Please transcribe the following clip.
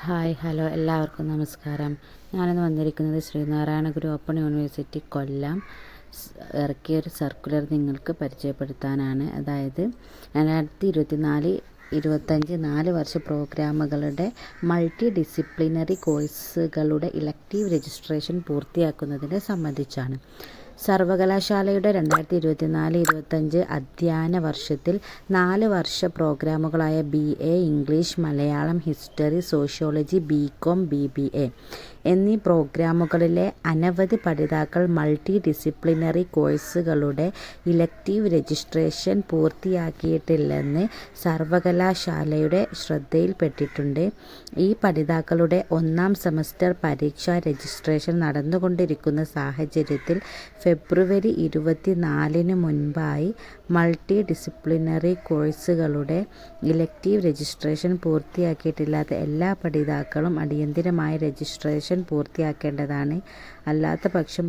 Hello എല്ലാവർക്കും നമസ്കാരം. ഞാനിന്ന് വന്നിരിക്കുന്നത് ശ്രീനാരായണ ഗുരു ഓപ്പൺ യൂണിവേഴ്സിറ്റി കൊല്ലം ഇറക്കിയൊരു സർക്കുലർ നിങ്ങൾക്ക് പരിചയപ്പെടുത്താനാണ്. അതായത് 2024-25 4 വർഷ പ്രോഗ്രാമുകളുടെ മൾട്ടി ഡിസിപ്ലിനറി കോഴ്സുകളുടെ ഇലക്ടീവ് രജിസ്ട്രേഷൻ പൂർത്തിയാക്കുന്നതിനെ സംബന്ധിച്ചാണ്. സർവകലാശാലയുടെ 2024-25 അധ്യയന വർഷത്തിൽ 4 വർഷ പ്രോഗ്രാമുകളായ BA English, Malayalam, history, sociology, BCom, BBA എന്നീ പ്രോഗ്രാമുകളിലെ അനവധി പഠിതാക്കൾ മൾട്ടി ഡിസിപ്ലിനറി കോഴ്സുകളുടെ ഇലക്ടീവ് രജിസ്ട്രേഷൻ പൂർത്തിയാക്കിയിട്ടില്ലെന്ന് സർവകലാശാലയുടെ ശ്രദ്ധയിൽപ്പെട്ടിട്ടുണ്ട്. ഈ പഠിതാക്കളുടെ 1ാം സെമസ്റ്റർ പരീക്ഷാ രജിസ്ട്രേഷൻ നടന്നുകൊണ്ടിരിക്കുന്ന സാഹചര്യത്തിൽ ഫെബ്രുവരി 24 മുൻപായി മൾട്ടി ഡിസിപ്ലിനറി കോഴ്സുകളുടെ ഇലക്ടീവ് രജിസ്ട്രേഷൻ പൂർത്തിയാക്കിയിട്ടില്ലാത്ത എല്ലാ പഠിതാക്കളും അടിയന്തരമായി രജിസ്ട്രേഷൻ പൂർത്തിയാക്കേണ്ടതാണ്. അല്ലാത്ത പക്ഷം